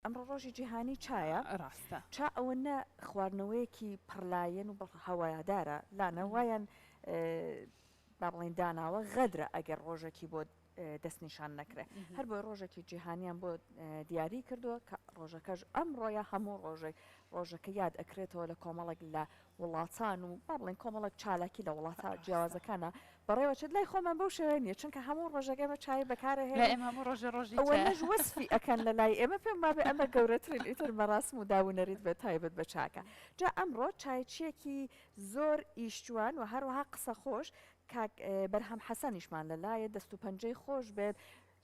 ئەمڕۆ ڕۆژی جیهانی چایە ڕاستە چا ئەوەنە خواردنەوەیەکی پڕلایەن و هەوایەدارە لاانە وایەن با بڵێن داناوە غەدرە ئەگەر ڕۆژێکی بۆ دەستنیشان نەکرێ هەر بۆ ڕۆژێکی جیهانیان بۆ دیاری کردووە کە ڕۆژەکەش ئەم ڕۆیە هەموو ڕۆژەکە یاد ئەکرێتەوە لە کۆمەڵک لە وڵاتان و با بڵێن کۆمەڵک چالاکی لە وڵاتە جیاوازەکانە بەڕێوەچێت لای خۆمان بەو شێوەیە نیە چونکە هەموو ڕۆژەکەمە چای بەکارهێن ئێمە ڕۆژی ئەوەش وەسفی ئەکەن لە لای ئێمە پێم وابێ ئەمە گەورەترین ئیتر مەراسم و داونەریت بە تایبەت بە چاکە جا ئەمڕۆ چایچیەکی زۆر ئیشتوان و هەروەها قسە خۆش کاک بەرهەم حەسەنیشمان لەلایە دەست و پەنجەی خۆش بێت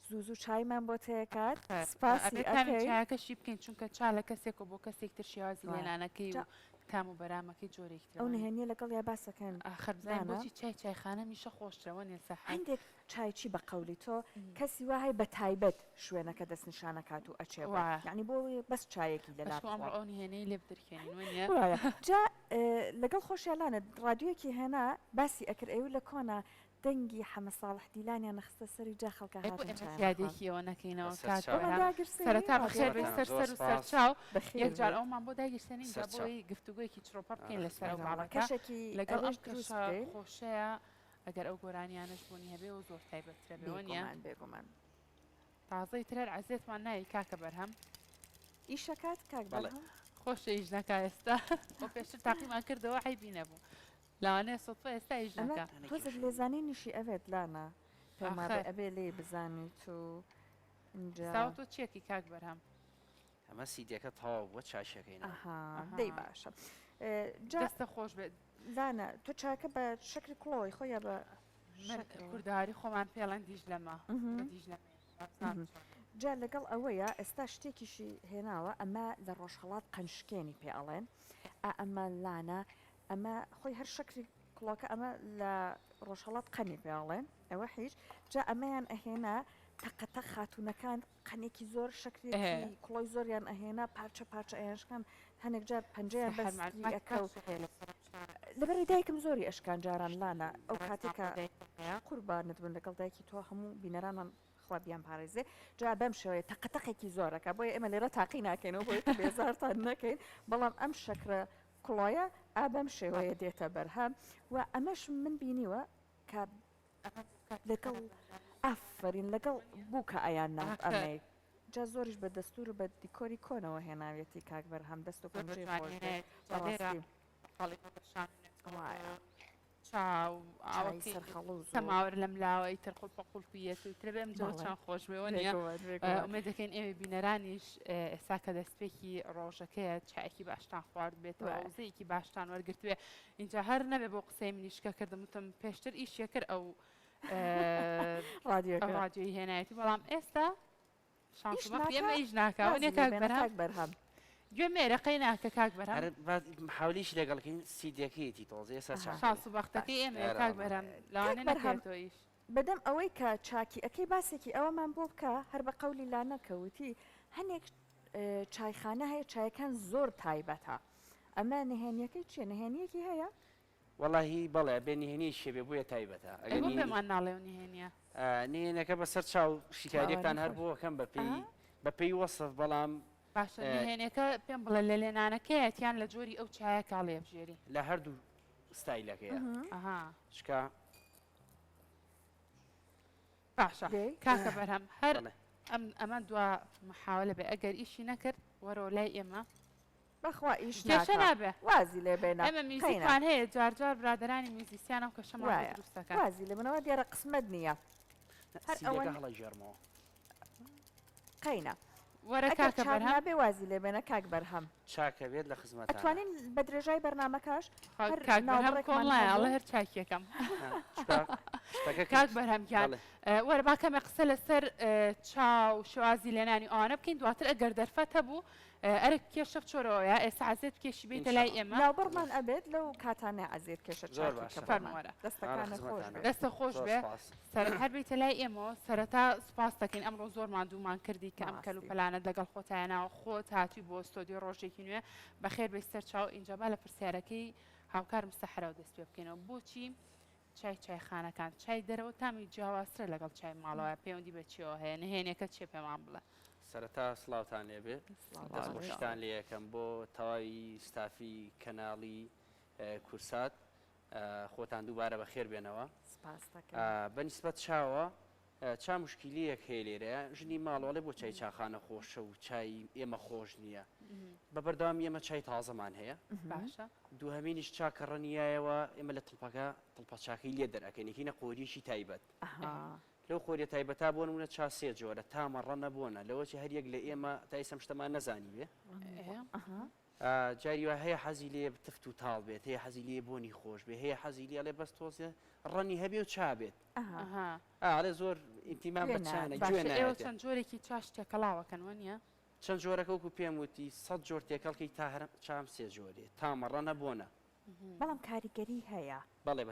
زوو چایمان بۆ تێکات سپاسی چاکەشی بکەین چونکە چا لە کەسێک و بۆ کەسێک تر شێوازی لێنانەکەی و تام و بەرامەکەی جۆرێکتر ئەو نهێنیە لەگەڵ یا باسەکەن خەرزان بۆچی چایخانە میشە خۆشترەوە نێسە هەندێک چایچی بە قەولی تۆ کەسی وای بە تایبەت شوێنەکە دەستنیشانەکات و ئەچێوە یعنی بۆ بەس چایەکی لەلا ئەو نهێنەی لێ بدرکێنین جا لەگەڵ خۆشیالانە ڕادیۆکی هێنا باسی ئەکرد ئەو لە کۆنا دەنگی حەمە ساڵح دیلانیان نەخستە سەری جا خەڵکە یادێکیەوە نەکەینەوە سەرتا بەخێر بەستەر سەر و سەرچاو یەکجار ئەومان بۆ داگیرسێنین بۆی گفتوگویەکی چڕۆپەر بکەین لەسەر کەشێکی لەگەڵ ئەم خۆشەیە ئەگەر ئەو گۆرانیانش بوونی هەبێ و زۆر تایبەترە بێوەنیە بێگومان تازەی ترەر عزیێتمان ناوی کاکە بەرهەم ئیشەکات کاک بەڵێ خۆشە ئیش نەکا ئێستا بۆ پێشتر تاقیمان کردەوە حیبی نەبوو لەوانەیە سڵفە ئێستا ئیش نەکا تۆزت لێزانینیشی ئەوێت لانا پێما ئەبێ لێ بزانیت و ساو تۆ چیەکی کاک بەرهەم ئەمە سیدەکە تەواو بۆ چاشەکەین دەی باشە دەستە خۆش بێت زانە تۆ چاکە بە شکری کڵۆی خۆیان بە کورداری خۆمان پێڵەن دیژ لەمە دیژ لەمە جا لەگەڵ ئەوەیە ئێستا شتێکیشی هێناوە ئەمە لە ڕۆژهەڵات قەنشکێنی پێ ئەڵێن ئەمە لانە ئەمە خۆی هەر شکری کڵۆکە ئەمە لە ڕۆژهەڵات قەنی پێڵێن ئەوە هیچ جا ئەمەیان ئەهێنا تەقەتە خاتونەکان قەنێکی زۆر شکرێکی کڵۆی زۆریان ئەهێنا پارچە ئەیانشکان هەنێک جار پەنجەیان بەسەکە لەبەری دایکم زۆری ئەشکان جاران لانە ئەو کاتێکە قوربانت بن لەگەڵ دایکی تۆ هەموو بینەرانان خوابیان پارێزێ جا بەم شێوەیە تەقەتەقێکی زۆرەکە بۆیە ئێمە لێرە تاقی ناکەینەوە بۆی بێزارتان نەکەین بەڵام ئەم شەکرە کڵۆیە ئابەم شێوەیە دێتە بەرهەم و ئەمەش من بینیوە کە لەگەڵ ئافرین لەگەڵ بووکە ئایان ناف ئەمەی جا زۆریش بە دەستور بە دیکۆری کۆنەوە هێناوێتی کاک بەرهەم دەست و پەنجەی چاو سەماوەر لەم لاوەی تر قوڵپەقوڵپیەت و ترە بێم جۆچان خۆش بێەوە نیە ئەمە دەکەین ئێوە بینەرانیش ئێستا کە دەستپێکی ڕۆژەکەیە چایەکی باشتان خوارد بێتەوە وزەیەکی باشتان وەرگرتوێ اینجا هەر نەبێ بۆ قسەی منیشکە کردم وتم پێشتر ئیشیە کرد ئەو ڕادیۆی هێنایەتی بەڵام ئێستا ئێمە ئیش ناکاوە نێ کاک بەرهەم گوێ مێرەقەی ناکە کاک بەرهەم حاولیش لەگەڵکەین سیدەکەیەتی تۆزێ شانس و بەختەکەی ئێمە کاک بەرهەم لەوانە نەکرێتەوە ئیش بەدەم ئەوەی کە چاکی ئەەکەی باسێکی ئەوەمان بۆ بکە هەر بە قەولی لا نەکەوتی هەنێک چایخانە هەیە چایەکان زۆر تایبەتە ئەمە نهێنیەکەی چیە نهێنیەکی هەیە؟ وەڵاهی بەڵێ بێ نهێنی شێبێ بووە تایبەتە پێمان ناڵێ و نهێنیە نهێنەکە بەسەر چاو شیکاریەکان هەر بووەکەم بەپێی وەسف بەڵام باشە نهێنەکە پێم بڵێ لە لێنانەکەیەتیان لە جۆری ئەو چایە کاڵێ بژێری لە هەردوو ستایلەکەیە شکا باشە کاکە بەرهەم هەر ئەمە دوا محاولە بێ ئەگەر ئیشی نەکرد وەرەوە لای ئێمە بەخوا ئیش نابێ وازی لێ بێنە ئەمە میزیکان هەیە جارجار برادرانی میزیسیانە و کەشەمە دروستەکە وازی لێ بنەوە دیارە قسمت نییە هەر ئەوە هەڵە ژێرمەوە قەینە وەرە کاکە بەرهەم بێ وازی لێ بێنە کاک بەرهەم چاکە بێت لە خزمەت ئەتوانین بە درێژای بەرنامەکەش کۆڵایە ئەڵە هەر چاکیەکەم کاک بەرهەمکان وەرە باکەمە قسە لەسەر چاو شوازی لێنانی ئەوانە بکەین دواتر ئەگەر دەرفەت هەبوو ئەرە کێشە چۆرەوەیە ئێستا عزیێت کێشی بێتە لای ئێمە ناوبڕمان ئەبێت لەو کاتانە عزیێت کێشە فەرموارە دەستە خۆش بێ هەر بێتە لای ئێمە سەرەتا سپاس دەکەین ئەمڕۆ زۆر مادوومان کردی کە ئەم کەل و پەلانت لەگەڵ خۆتایەناوە خۆت هاتووی بۆ ستۆدیۆ ڕۆژێکی نوێ بەخێر بێستەر چاو ئینجابا لە پرسیارەکەی هاوکارم سەحرا و دەست پێ بکەینەوە بۆچی چایخانەکان چای دەرەوە تامی جیاوازترە لەگەڵ چای ماڵەوە پەیوەندی بە چیەوە هەیە نهێنێکە چێ پێمان بڵێ سەرەتا سڵاوتان لێبێت دەستخۆشتان لێ یەکەم بۆ تەواوی ستافی کەناڵی کورسات خۆتان دووبارە بەخێر بێنەوە بەنسبەت چاوە چا مشکلیەک هەیە لێرەیە ژنی ماڵۆڵێ بۆ چای چاخانە خۆشە و چای ئێمە خۆش نییە بە بەردەوام ئێمە چای تازەمان هەیە دووهەمینیش چاکە ڕەنیایەوە ئێمە لە تڵپە چاکەی لێ دەرەکەنێکینە قۆریشی تایبەت لەو خۆریە تایبەتتا بۆ نمونە چا سێ جۆرە تامە ڕەنە بۆنە لەوەی هەریەک لە ئێمە تا ئێسم شتەمان نەزانی بێ جاریوە هەیە حەزی لێ تفت و تاڵ بێت هەیە حەزی لێ بۆنی خۆش بێ هەیە حەزی لێ بەس تۆزێ ڕەنی هەبێ و چابێت ئالێ زۆر ئینتیمان بچانە ئێوە چەند جۆرێکی چاش تێکەڵاوەکەنوە نیە چەند جۆرەکە وەکو پێم وتی 100 جۆر تێکەڵکی تا هەرم چام سێ جۆرێ تامە ڕەنە بۆنە بەڵام کاریگەری هەیە بەڵێ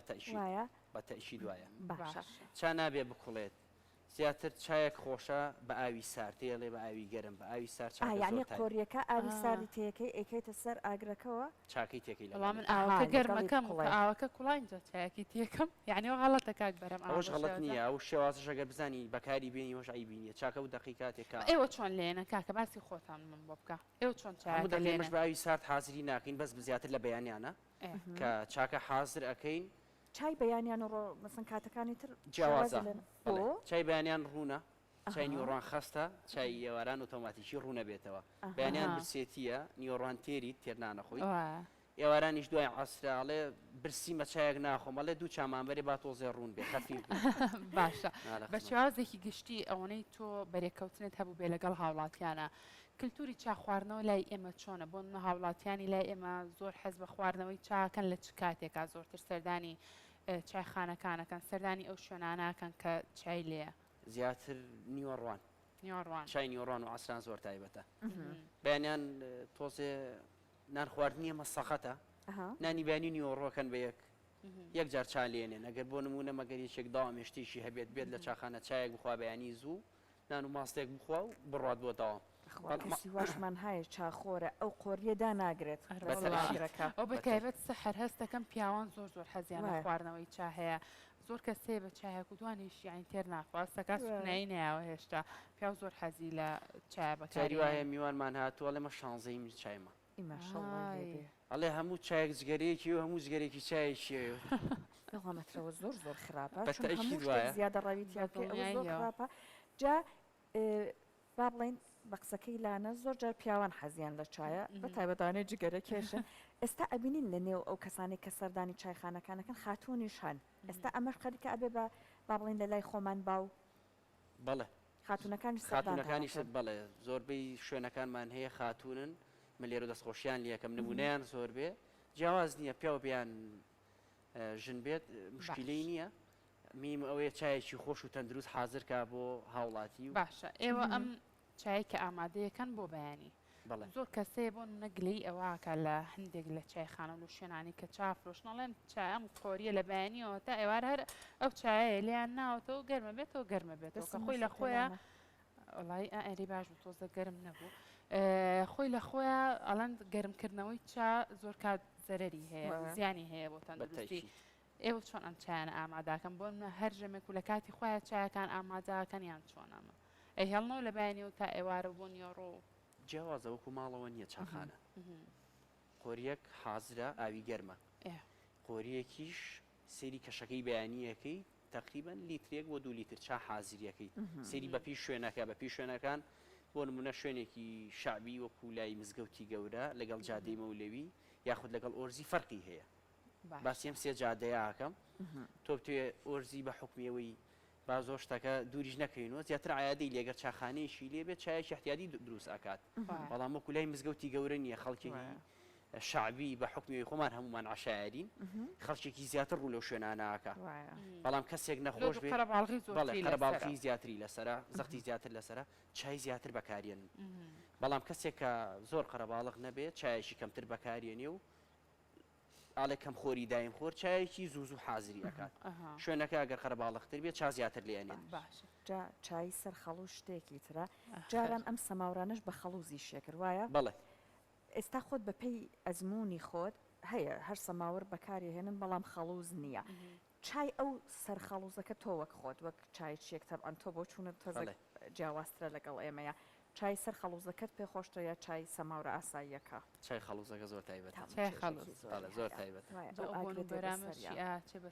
بەتەئیشی دوایە چا نابێ بکوڵێت زیاتر چایەک خۆشە بە ئاوی سارتێڵێ بە ئاوی گەرم بە ئاوی سار یعنی قۆریەکە ئاوی ساری تێەکەی ئەیکەیتە سەر ئاگرەکەەوە چاکەی تێکی لە من ئاوەکە گەرمەکەم ئاوەکە کوڵینجا چایەکی تێکم یعنی غەڵەتە کاک بەرەم ئەوش غەڵەت نییە ئەو شێوازش ئەگەر بزانی بەکاری بینی وەش ئایبینیە چاکە و دقیقاتێکە ئێوە چۆن لێنە کاکە باسی خۆتان من بۆ بکە ئێوە چۆن چاکەش بە ئاوی سارد حازری ناکەین بەس زیاتر لە بەیانیانە کە چاکە حازر ئەەکەین چای بەیانیان ڕۆ مەسن کاتەکانی تر جیاوازە چای بەیانیان ڕوونە چای نیۆڕان خستە چای ئێواران ئۆتۆماتیکی ڕوونە بێتەوە بەیانیان برسێتیە نیۆڕان تێری تێرنانەخۆی ئێوارانیش دوای عسراڵێ برسیمە چایەک ناخۆمەڵێ دوو چامانبەری با تۆزێ ڕوون بێ خەفیف باشە بە شێوازێکی گشتی ئەوەی تۆ بەرێکەوتنت هەبوو بێ لەگەڵ هاوڵاتیانە کللتوری چا خواردنەوە لای ئێمە چۆنە بۆ هاوڵاتیانی لای ئێمە زۆر حەز بە خواردنەوەی چاکەن لە چ کاتێکا زۆرتر سەردانی چایخانەکانەکەن سەردانی ئەو شوێناناکەن کە چای لێە زیاتر نیوەڕوان چای نیوەڕوان و عسران زۆر تایبەتە بەیانیان تۆزێ نان خواردنیە مەسەخەتە نانی بەیانی نیوەڕۆکەن بە یەک جار چا لێنێن ئەگەر بۆ نمونە مەگەریشێک داوامێشتیشی هەبێت بێت لە چاخانە چایەک بخوا بەیانی زوو نان و ماستێک بخوا و بڕات بۆ داوام واشمان هەیە چاخۆرە ئەو قۆریەدا ناگرێت ئەو بەتایبەت سەحر هەستەکەم پیاوان زۆر حەزیان لە خواردنەوەی چا هەیە زۆر کەسێ بە چایەک و دوانیش یانی تێر ناخواستەکە سنایی نایەوە هێشتا پیا زۆر حەزی لە چای بەکاری وایە میوانمان هاتووە لەمە 16 چایمە ئەڵێ هەموو چایەک جگەرەیەکی و هەموو جگەرێکی چایشیە مەترەوە زۆر خراپە زیادە ڕاویتیاکە زۆر خراپە جا با بڵین بە قسەکەی لاانە زۆر جار پیاوان حەزیان لە چایە بە تایبەتانەی جگەرە کێشن ئێستا ئەبینین لە نێو ئەو کەسانی کە سەردانی چایخانەکانەکەن خاتونیش هەن ئێستا ئەمەش خەریکە ئەبێ بە با بڵین لە لای خۆمان باو بەڵێ خاتونەکانی بەڵێ زۆربەی شوێنەکانمان هەیە خاتونن من لێرە دەستخۆشیان لیەکەم نمونەیان زۆر بێ جیاواز نییە پیا بیان ژن بێت مشکلەی نییە میم ئەوەیە چایەکی خۆش و تەندروست حازرکە بۆ هاوڵاتی و باشە ئێوە ئەم چایەکە ئامادەیەکەن بۆ بەیانی زۆر کەسێ بۆ نەگلی ئەوواکە لە هەندێک لە چایخانە و شوێنانی کە چافرۆشنەڵێن چایەم قۆریە لە بەیانیەوە تا ئێوار هەر ئەو چایە لیان ناوەتەوە گەرمە بێتەوە گەرمە بێتەوە کە خۆی لە خۆیان وڵی ئەری باش و تۆزە گەرم نەبوو خۆی لە خۆیان ئەڵەن گەرمکردنەوەی چا زۆر کات زەرەری هەیە زیانی هەیە بۆ تەندروستی ئێوە چۆن ئەم چایانە ئاماداکەم بۆ هەر ژەمێک و لە کاتی خۆیان چایەکان ئاماداکەن یان چۆنامە ئەی هەڵنەوە لە بەیانیەوە تا ئێوارە بۆ نیۆڕۆ جیاوازە وەکو ماڵەوە نییە چاخانە قۆریەک حازرە ئاوی گەرمە قۆریەکیش سێری کەشەکەی بەیانیەکەی تقریبان لیترێک بۆ 2 لیتر چا حازریەکەی سێری بەپی شوێنەکە بەپی شوێنەکان بۆ نمونە شوێنێکی شعبی وەکو لای مزگەوتی گەورە لەگەڵ جادەی مەولەوی یاخود لەگەڵ ئۆرزی فەرقی هەیە باسیەم سێ جادەیەکەم تۆ توێ ئۆرزی بە حکمیەوەی با زۆر شتەکە دووریش نەکەینەوە زیاتر عادی لێگەر چاخانەیەشی لێبێت چایەکی احتیاطی دروست ئاکات بەڵام وەکو لای مزگەوتی گەورە نییە خەڵکی شعبی بە حکمیەوەی خۆمان هەمومان عشایرین خەڵکێکی زیاتر ڕوو لەو شوێناناکە بەڵام کەسێک نەخۆش بێت قەرەباڵغی زیاتری لەسرە زەختی زیاتر لەسرە چای زیاتر بەکارێن بەڵام کەسێک کە زۆر قەرەباڵغ نەبێت چایەکی کەمتر بەکارێنێ و ئاڵێ کەم خۆری دایم خۆر چایەکی زوو زوو حازری ئەکات شوێنەکە ئەگەر قەرەباڵغتر بێت چا زیاتر لێنێت چای سەر خەڵوو شتێکی ترە جاران ئەم سەماورانش بە خەڵوزی شێکرد وایە بڵێ ئێستا خۆت بەپێی ئەزمموی خۆت هەیە هەر سەماور بەکارهێنن بەڵام خەڵوز نییە چای ئەو سەر خەڵوزەکە تۆ وەک خۆت وەک چای چێکتر ئەن تۆ بۆ چوونت تۆزە جیاوازترە لەگەڵ ئێمەیە چای سەر خەڵوزەکەت پێ خۆشتە یا چای سەماورە ئاساییەکە چای خەڵوزەکە زۆر تایبەت زۆر تایبەت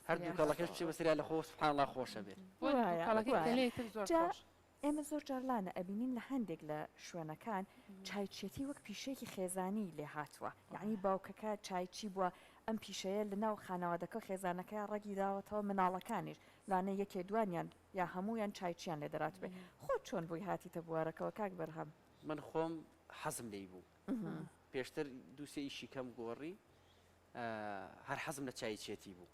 هەردوو کەڵەکەش بچێ بەسەریا لە خۆ سبحان الله خۆشە بێت ئێمە زۆر جارلانە ئەبینین لە هەندێک لە شوێنەکان چایچێتی وەک پیشێکی خێزانی لێ هاتووە یعنی باوکەکە چایچی بووە ئەم پیشەیە لە ناو خانەوادەکە خێزانەکە ڕێگی داوەتەوە مناڵەکانیش لانە یەکێ دوانیان یا هەمویان چایچیان لێ دەرات بێ خۆ چۆن بووی هاتیتە بوارەکەەوە کاک بەرهەم من خۆم حەزم لێی بوو پێشتر دووسێ ئیشی کەم گۆڕی هەر حەزم لە چایچێتی بوو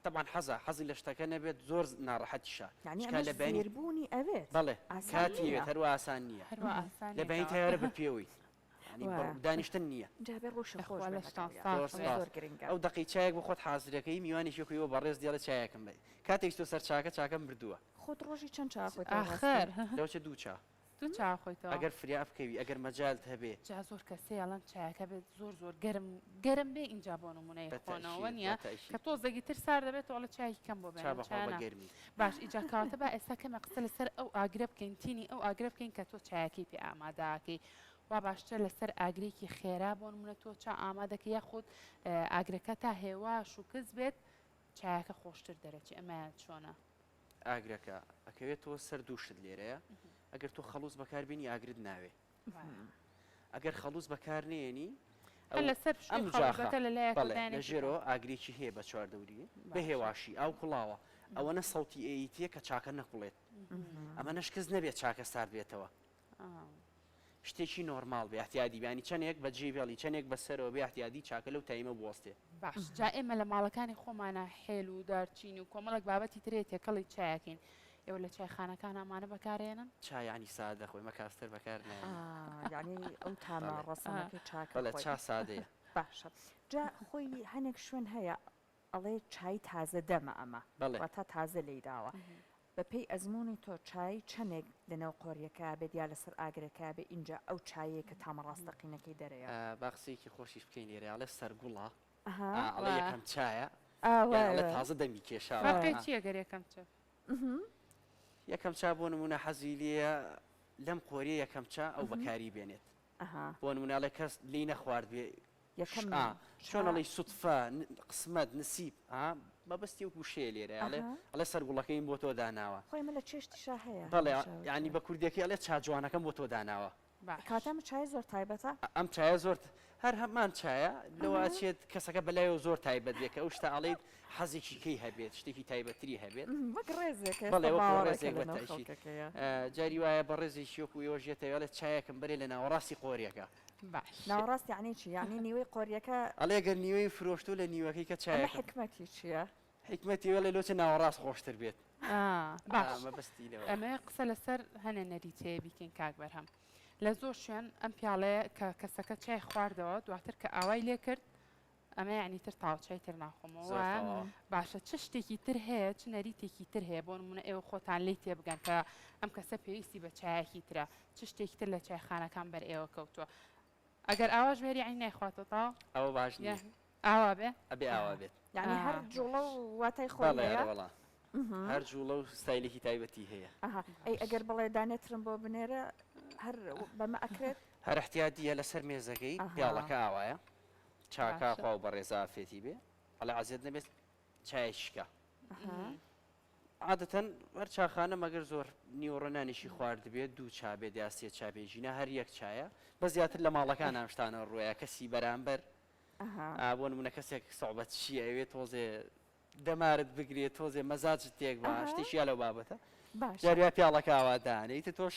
طبعا حەزی لە شتەکە نەبێت زۆر ناڕەحەتیشە لە بەێربوونی ئەوێت بەڵێ کاتیوێت هەروە ئاسان نییە لە بەین تیارە بە پێوەی دانیشتن نییە ئەو دقی چایەک بۆ خۆت حازرەکەی میوانی شێکیەوە بەڕێز دیڵە چایەکەم بێت کاتێک تۆ سەر چاکەم بردووە خۆت ڕۆژی چەند چاخۆیت ئاخر لەوچە دوو چا دوو چاخۆیتەوە ئەگەر فریا بکەوی ئەگەر مەجالت هەبێ جا زۆر کەسێ ئەڵەن چایەکە بێت زۆر گەرم بێ اینجا بۆ نمونەی خۆنەوە نییە کە تۆزێکی تر سار دەبێت وڵە چایکی کەم بۆ گەرمی باش ئیجا کاتە بە ئێستا کەمە قسە لەسەر ئەو ئاگرە بکەین تینی ئەو ئاگرە بکەین کە تۆ چایەکی پێ ئاماداکەی وا باشتر لەسەر ئاگرێکی خێرا بۆ نمونە تۆ چا ئامادەکە یاخود ئاگرەکە تا هێواش و کەس بێت چایەکە خۆشتر دەرەچی ئەمایان چۆنە ئاگرەکە ئەکەوێتەوە سەر دووشت لێرەیە ئەگەر تۆ خەڵوز بەکاربیێنی ئاگرت ناوێ ئەگەر خەڵوز بەکارنێنی لە ژێرەوە ئاگرێکی هەیە بە چواردەوری بە هێواشی ئاو کوڵاوە ئەوەنە سەوتی ئەیتیە کە چاکە نەقوڵێت ئەمە نەشکست نەبێت چاکە سار بێتەوە شتێکی نۆرمال بێ احتیادی بیانی چەندێک بە جێبێڵی چەندێک بەسەرەوە بێ احتیادی چاکە لەو تایمە بوەستێ باش جا ئێمە لە ماڵەکانی خۆمانە حێل و دارچین و کۆمەڵک بابەتی ترێت تێکەڵی چایەکەین ئێوە لە چایخانەکان ئەمانە بەکارێنن چایانی سادە خۆی مەکاستر بەکار یعنی ئەو تامە ڕەسەنەکەی چاکە لە چا سادەیە باشە جا خۆی هەنێک شوێن هەیە ئەڵێ چای تازە دەمە ئەمە تا تازە لی داوە بەپێی ئەزمموی تۆ چای چەندێک لەناو قۆریەکە بێت یا لەسەر ئاگرەکە بێ اینجا ئەو چایە کە تامە ڕاستەقینەکەی دەرەیە باقسێکی خۆشیش بکەین لێرەڵێ سەرگوڵە یەکەم چایە تازە دەمی کێشا چیە گەر یەکەم چ یەکەم چا بۆ نمونە حەزی لێە لەم قۆریە یەکەم چا ئەو بەکاری بێنێت بۆ نموناڵێ کەس لی نەخوارد بێ چۆنەڵی سوتفە قسمەت نسیب مەبەستی و گوشێ لێرە ئەڵێ سەرگوڵەکەیم بۆ تۆ داناوە خۆیمە لە چێشتیشا هەیە بەڵێ ینی بە کوردێکی ئەڵێ چاجوانەکەم بۆ تۆ داناوە کاتەم چای زۆر تایبەتە ئەم چایە زۆر هەر هەمان چایە لەوەچێت کەسەکە بەلایەوە زۆر تایبەت بێکە ئەو شتا ئەڵێیت حەزێکی کەی هەبێت شتێکی تایبەتری هەبێت جاری وایە بە ڕێزێکی وەکو ئێوە ژێتەوە لە چایەکەم بەرێ لە ناوەڕاستی قۆریەکە ناوەڕاست یعنی چی یعنی نیوەی قۆریەکە ئەڵێ گەر نیوەی فرۆشتو لە نیوەکەی کە چای حکمەتی چییە؟ حکمەتی وەڵێ لۆچە ناوەڕاست خۆشتر بێت ئەمە قسە لەسەر هەنە نەریتەیە بیکەین کاک بەرهەم لە زۆر شوێن ئەم پیاڵەیە کە کەسەکە چای خواردەوە دواتر کە ئاوای لێ کرد ئەمە یعنی تر تاوچای تر ناخۆمەوە باشە چ شتێکی تر هەیە چ نەریتێکی تر هەیە بۆ نمونە ئێوە خۆتان لی تێبگەن کە ئەم کەسە پێویستی بە چایەکی ترە چ شتێکی تر لە چایخانەکان بەر ئێوە کەوتووە ئەگەر ئاواش بێری عین نایخواتەوە تاوە ئەوە باش ئاوا بێ ئەبێ ئاوا بێت یعنی هەر جوڵە و واتای خۆڵەیە هەر جوڵە و ستایلێکی تایبەتی هەیە ئەی ئەگەر بەڵێ دانێترم بۆ بنێرە هەر بەمە ئەکرێت هەر احتیادیە لەسەر مێزەکەی پیاڵەکە ئاوایە چاکە خوا و بەڕێزا فێتی بێ ئەڵێ عزیێت نەبێت چایشکە عادەتەن هەر چاخانە مەگەر زۆر نیوەڕۆنانیشی خوارد بێت دوو چابێ دیاسیە چابێژینە هەر یەک چایە بە زیاتر لە ماڵەکان ئەمشتانە ڕوویە کەسی بەرامبەر بۆ نمونە کەسێک سەعبەت چی ئەوێت تۆزێ دەمارت بگرێت تۆزێ مەزاجت تێک بە شتێکیە لەو بابەتە جاریا پیاڵەکە ئاوادانیتە تۆش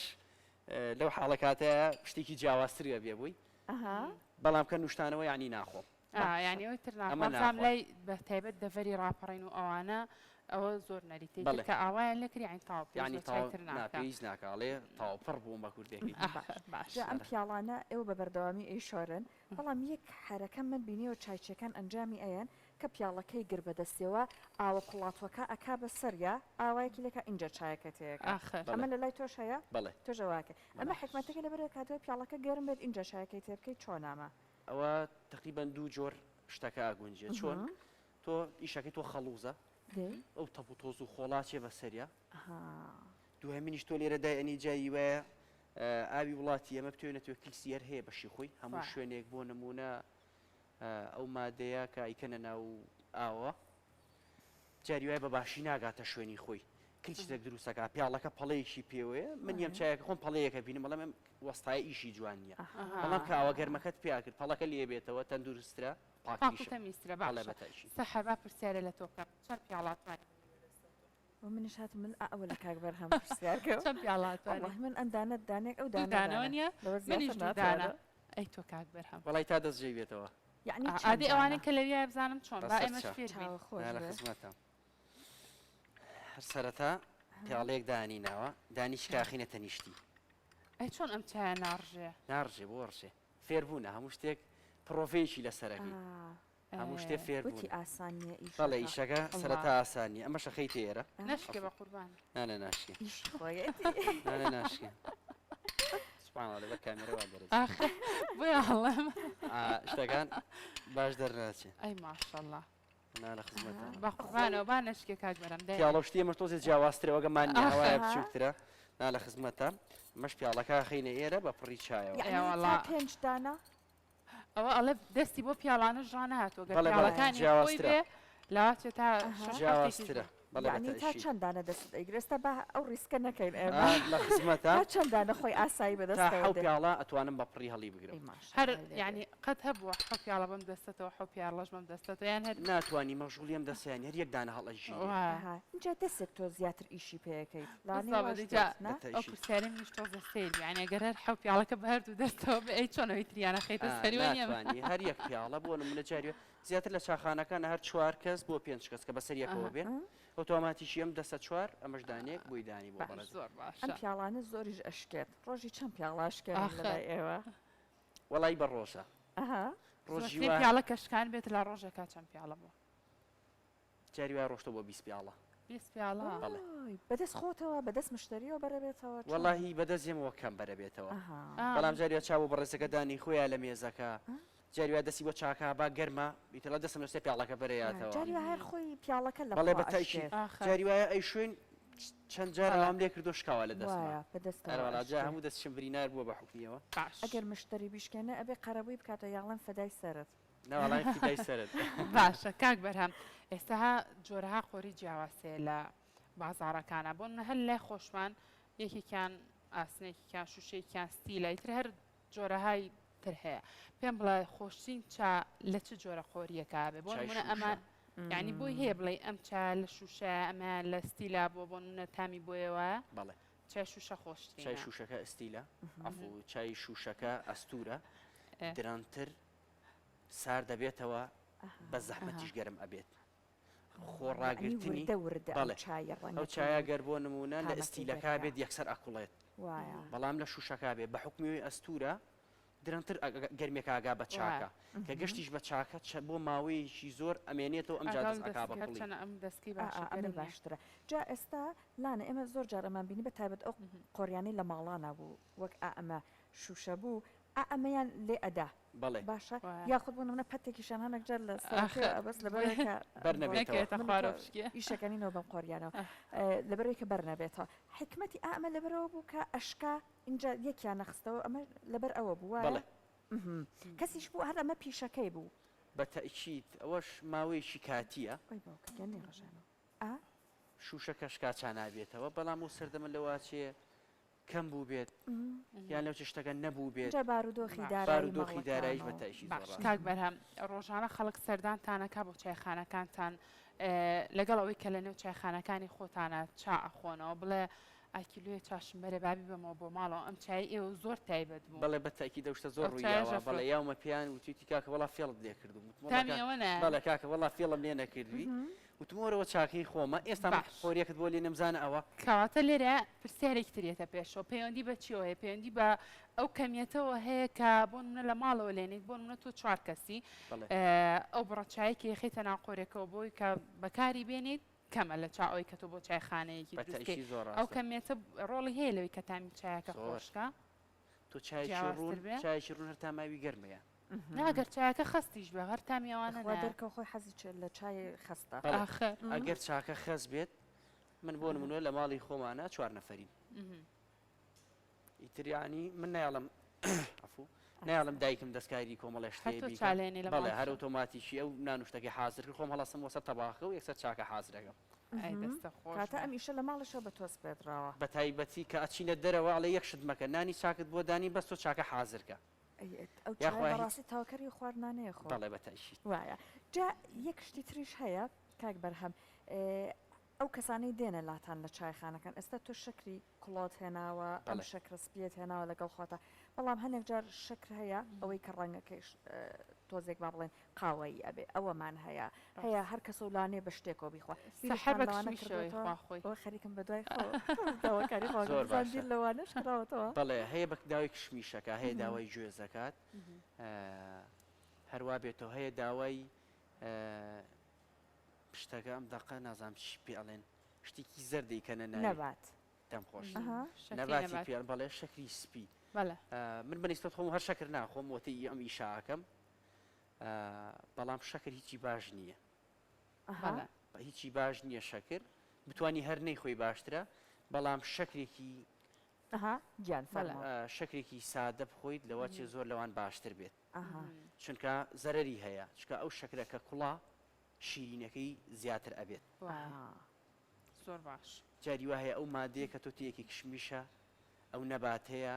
لەو حاڵەکاتەیە شتێکی جیاوازترە بێ بووی بەڵام کە نوشتانەوە یانی ناخۆم ینی ئەوی تر ناخۆم لای بە تایبەت دەڤەری ڕاپەڕین و ئەوانە ئەوە زۆر نەریتی کە ئاوایان لەکری عین تاو پێویست ناکڵێ تاوپڕ بووم بە کوردێکی ئەم پیاڵانە ئێوە بە بەردەوامی ئەیشۆرن بەڵام یەک حرەکەم من بینیەوە چایچەکان ئەنجامی ئەیەن کە پیاڵەکەی گر بەدەستەوە ئاوە قوڵاتوەکە ئەکا بە سەریا ئاوایەکی لەکە اینجا چایەکە تەیەکە ئەمە لە لای تۆش هەیە تۆژەواکە ئەمە حکمەتەکە لەبەر کاتەوە پیاڵەکە گەرم بێت اینجا چایەکەی تێبکەی چۆنامە ئەوە تقریبا دوو جۆر شتەکە ئاگونجێ چۆن تۆ ئیشەکەی تۆ خەڵوزە ئەو تەپ و تۆز و خۆڵاچێ بەسەریا دوای منیش تۆ لێرە دای ئەنی جایی وایە ئاوی وڵاتی ئەمە بتوێنێتەوە کلسیەر هەیە بەشی خۆی هەموو شوێنێک بۆ نمونە ئەو مادەیە کە ئیکەنە ناو ئاوە جاری وایە بە باشی ناگاتە شوێنی خۆی کلچێک دروستەکە پیاڵەکە پەڵەیەکی پێوەیە من یەم چایەکە خۆم پەڵەیەکە بینم بەڵام وەستای ئیشی جوان نییە بەڵام کاوە گەرمەکەت پیا کرد پەڵەکە لێ بێتەوە تەندروسترە پاکیشە بەتەشی سەحەبا پرسیارە لە تۆ بکەم چەند پیاڵاتوانی ومنش هات من أول كاكبر هم برسياركو چەند پیاڵاتوانی والله من أندانة دانك أو دانەوە نیە منیش دوودانە ئەی تۆ کاکبەر هەم وڵی تا دەستجێ بێتەوە يعني عادی ئەوانەی کە لەویە بزانم چۆن با ئێمەش فێر بین لە خزمەتە هەر سەرەتا پیاڵەیەک دانیناوە دانیش کاخینەتە نیشتی ئەی چۆن ئەم چایە ناڕژێ ناڕژێ بۆ ڕژێ فێربوونە هەموو شتێک پرۆفێکی لەسەرەکەی هەموو شتێ فێربوون ئاسانیە بەڵێ ئیشەکە سەرەتا ئاسانیە ئەمە شەخەی تێرە نشکە بە قوربان نانە ناشکێ نانە ناشکێ سوبحانەڵڵا بە کامێرە وا دەرێت بۆیە هەڵێم شتەکان باش دەرناچێ ئەی ماشەڵڵا نا لە خزمەتە بە قوربانەوە با نشکێ کاکبەرم دەی پیاڵە شتی ئەمە تۆزێ جیاوازترەوە گەمان هەوایە بچووکترە نا لە خزمەتە مەش پیاڵەکە خینە ئێرە بە پڕی چایەوە يعني پێنج دانە ئەوە ئەڵێ دەستی بۆ پیاڵانە ژانە هاتووە گە پیاڵەکانی خۆی بێ لاواتێ تا جیاوازترە يعني تا چەندانە دەست ئەیگرێستە بە ئەو ریسکە نەکەین لە خزمەتە تا چەندانە خۆی ئاسایی تا بەدەست حەو پیاڵە ئەتوانم بە پڕی هەڵی بگرم هەر یعنی قەت هەبووە حەو پیاڵە بەم دەستێتەوە حەو پیاڵەش بەم دەستێتەوە یان هەر ناتوانی مەژغوڵی ئەم دەستیان هەر یەک دانە هەڵەژی اینجا دەستێک تۆ زیاتر ئیشی پێەکەیت ئەو پرسیارم نیش تۆ دەستێت یعنی ئەگەر هەر حەو پیاڵەکە بە هەردوو دەستەوە بە ئەی چۆنەوەی تریانە خەیتە سەریوە ناتوانی هەر یەک پیاڵە بۆ نمونە جاریوە زیاتر لە چاخانەکان هەر 4 کەس بۆ 5 کەس کە بەسەر یەکەوە بێن ئۆتۆماتیشی ئەم دەستە 4 ئەمەش دانێک بۆی دانی بۆ بەڕێز زۆر باش ئەم پیاڵانە زۆریش ئەشکێت ڕۆژی چەند پیاڵاشکێت لەلای ئێوە وەڵی بە ڕۆژە ڕۆژی پیاڵە کەشکان بێت لە ڕۆژێکا چەند پیاڵە بوو جاری وای ڕۆشتە بۆ 20 پیاڵە 20 پیاڵە بەدەست خۆتەوە بەدەست مشتریەوە بەرەبێتەوە وەڵاهی بەدەستێمەوە کەم بەرەبێتەوە بەڵام جاریە چاو بە ڕێزەکە دانی خۆیان لە مێزەکە جاریوا دەستی بۆ چاکە با گەرمە ئیتەڵە دەستم لەسێ پیاڵەکە بەرەیاتەوە جاریوا هەر خۆی پیاڵەکە لە بەڵێ بەتایشی جاری وایە ئەی شوێن چەند جار ئەوام لێ کردو شکاوە لە دەستمە جا هەموو دەست شمبرینار بووە بە حوکنیەوە ئەگەر مشتری بیشکێنە ئەبێ قەرەبووی بکاتە یاڵەن فەدای سەرت ناوەڵای فیدای سەرت باشە کاک بەرهەم ئێستا جۆرەها خۆری جیاوازێ لە بازاڕەکانە بۆ هەر لای خۆشمان یەکێکیان ئاسنێکیان شوشەیەکیان ستیلە ئیتر هەر جۆرەهای تر هەیە پێم بڵێ خۆشترین چا لە چ جۆرە خۆریەکە بێ بۆ نمونە ئەمان یعنی بۆی هەیە بڵێ ئەم چا لە شوشە ئەمە لە ستیلا بۆ نمونە تامی بۆیەوە بەڵێ چای شوشە خۆشترین چای شوشەکە ئەستیلە ئەفو چای شوشەکە ئەستورە درانتر سار دەبێتەوە بە زەحمەتیش گەرم ئەبێت خۆڕاگرتنی ئەو چایە گەر بۆ نمونە لە ئەستیلەکە بێت یەکسەر ئەکوڵێت بەڵام لە شوشەکە بێت بە حکومی ئەستورە درنتر گەرمێک ئاگا بە چاکە کە گەشتیش بە چاکە بۆ ماوەیەکی زۆر ئەمێنێتەوە ئەم جادەستەکە بەڵی ئەم دەستکی باشترە جا ئێستا لاانە ئێمە زۆر جارەمان بینی بە تایبەت ئەو قۆریانەی لە ماڵانە بوو وەک ئەمە شوشە بوو ئەمەیان لێ ئەدا بەڵێ باشە یاخود بوو منە پەتێکیشان هەنێک جار لە بەس لە ئیشەکەنینەوە بەم قۆریانەوە لەبەرەوەی کە بەرنەبێتەوە حکمەتی ئەمە لەبەرەوە بوو کە ئەشکا اینجا یەکیان نەخستەوە ئەمە لەبەر ئەوە بووە کەسیش بوو هەر ئەمە پیشەکەی بوو بە تەئکید ئەوەش ماوەیەکی کاتیە شوشەکە شکاچان نابێتەوە بەڵام و سەردەمە لەواچێ کەم بوو بێت یان لەو شتەکە نەبوو بێت بارودۆخی دارایش بە تایشی کاک بەرهەم ڕۆژانە خەڵک سەردانتانەکە بۆ چایخانەکانتان لەگەڵ ئەوەی کە لە نێو چایخانەکانی خۆتانە چا ئەخۆنەوە بڵێ ئاکیلوێ چاشمبەرە بابی بەمەوە بۆ ماڵەوە ئەم چای ئێوە زۆر تایبەت بوو بەڵێ بە تاکی دەشتە زۆر ڕوویاوە بەڵێ یاومە پیان وتیتی کاکە وەڵا فێڵت لێ کردو بەڵێ کاکە وەڵا فێڵم لێ نەکردوی وتمۆرەوە چاکەی خۆمە ئێستا خۆریەکت بۆ لێ نەمزانە ئەوە کەواتە لێرە پرسیارێکی ترێتە پێشەوە پەیوەندی بە چیەوە هەیە پەیوەندی بە ئەو کەمیەتەوە هەیە کە بۆ منە لە ماڵەوە لێنێت بۆ منە تۆ 4 کەسی ئەو بڕەچایەکی خێتە ناو قۆرێکەوە بۆی کە بەکاری بێنیت کەمە لە چاوی کە تۆ بۆ چایخانەیەکی ئەو کەمیێتە ڕۆڵی هەیە لەوەی کە تامی چایەکە خۆشکە تۆ چایشی ڕوون هەر تاماوی گەرمەیە ناگەر چایەکە خستیش بە هەر تامیەوانە دەرکە خۆی حەزی لە چای خستە ئەگەر چاکە خەز بێت من بۆ نمونە لە ماڵی خۆمانە 4 نەفەرین ئیتریانی من ناڵم عفو ناڵم دایکم دەستکاری کۆمەڵە شتێ چالێنی لە بەڵێ هەر ئۆتۆماتیکی ئەو نانوشتەکە حاضر کرد خۆم هەڵاستم وەسەر تەباخە و یەکسەر چاکە حاضرەکەم کاتە ئەمیشە لە ماڵەشە بە تۆس پێدراوە بە تایبەتی کە ئەچینە دەرەوە ئەڵێ یەک شت مەکە نانی چاکت بۆ دانی بەس تۆ چاکە حاضرکە ئەو بەڕاستی تاوکەری خواردنانەیە خۆ بەڵێ بەتایشی وایە جا یەک شتی تریش هەیە کاک بەرهەم ئەو کەسانەی دێنە لاتان لە چایخانەکان ئێستا تۆ شەکری کڵۆت هێناوە ئەم شەکرە سپێت هێناوە لەگەڵ خۆتە بەڵام هەندێک جار شەکر هەیە ئەوەی کە ڕەنگەکەیش تۆزێک با بڵێن قاوەیی ئەبێ ئەوەمان هەیە بە هەر کەس و لانێ بە شتێکەوە بیخوا خەریکم بە دوای داواکاری لەوانش کراوەتەوە بەڵێ هەیە بە داوای کشمیشەکە هەیە داوای گوێزەکات هەروە بێتەوە هەیە داوای پشتەکە ئەم دەقە نازام چی پێڵێن شتێکی زەردەیکەنە نەبات دەم خۆش نەباتی پێ بەڵێ شەکری سپی من بەنسبەت خۆم هەر شەکر ناخۆم وەتی ئەم ئیشاکەم بەڵام شەکر هیچی باش نییە هیچی باش نییە شەکر بتانی هەر نەی خۆی باشترە بەڵام شەکرێکی شەکرێکی سادە بخۆیت لەوە چێ زۆر لەوان باشتر بێت چونکە زەرەری هەیە چکە ئەو شەکرەکە کوڵا شیرینەکەی زیاتر ئەبێت زۆر باش جاری وا هەیە ئەو مادەیە کە تۆ تەیەکی کشمیشە ئەو نەباتەیە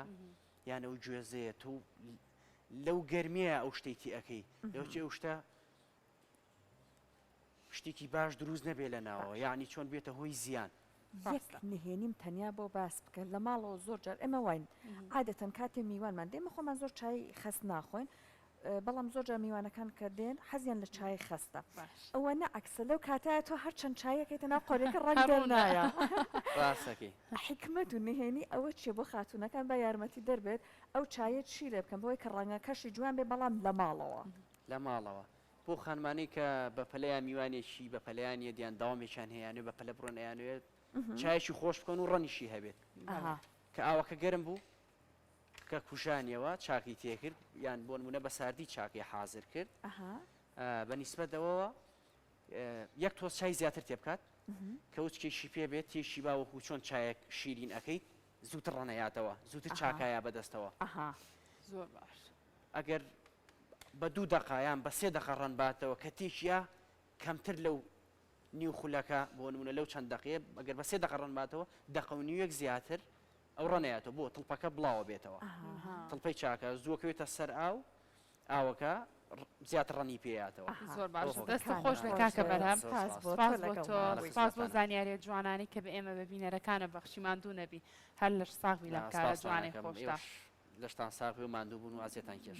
یان ئەو گوێزەیە تۆ لەو گەرمەیە ئەو شتێکی ئەەکەی لەوچێ ئەو شتە شتێکی باش دروست نەبێ لە ناوە یعنی چۆن بێتە هۆی زیان یەک نهێنیم تەنیا بۆ باس بکەن لە ماڵەوە زۆر جار ئێمە واین عادەتەن کاتێ میوانمان دێمە خۆمان زۆر چای خەست ناخۆین بەڵام زۆر جار میوانەکان کە دێن حەزیان لە چای خەستە ئەوە نەعکسە لەو کاتایە تۆ هەر چەند چایەکەیتە ناو قۆرێکە ڕەنگە نایە حکمت و نهێنی ئەوە چیە بۆ خاتونەکان بە یارمەتی دەربێت ئەو چایەت شی لێ بکەم بۆی کە ڕەنگەکەشی جوان بێ بەڵام لە ماڵەوە لە ماڵەوە بۆ خانمانەی کە بە پەلەیان میوانێکی بە پەلەیانە دییان داوامێکیان هەیەیانێ بە پەلە بڕۆنیانوێت چایشی خۆش بکەن و ڕەنیشی هەبێت کە ئاوەکە گەرم بوو کە کوژانیەوە چاکی تێکرد یان بۆ نمونە بە ساردی چاکی حاضر کرد بە نیسبەتەوەوە یەک تۆز چای زیاتر تێ بکات کەوتکێشی پێ بێت تێشی باوەکو چۆن چایەک شیرین ئەەکەیت زووتر ڕەنەیاتەوە زووتر چاکایە بەدەستەوە زۆر باش ئەگەر بە 2 دقایان بە 3 دقە ڕەنباتەوە کە تێکیە کەمتر لەو نیو خولەکە بۆ نمونە لەو چەند دقیە ئەگەر بە 3 دقە ڕەنباتەوە دقە و نیوەک زیاتر ئەو ڕەنەیەتەوە بۆ تڵپەکە بڵاوە بێتەوە تڵپەی چاکە زووەکەوێتە سەر ئاوەکە زیاتر ڕەنی پێیاتەوە زۆر باش دەستە خۆش بە کاکە بەرهەم سپاس بۆ زانیاریە جوانانی کە بە ئێمە بە بینەرەکانە بەخشی ماندوو نەبی هەر لەش ساغبی لە کارە جوانی خۆشتا لەشتان ساغی و ماندوو بوون و ئازیێتان کێش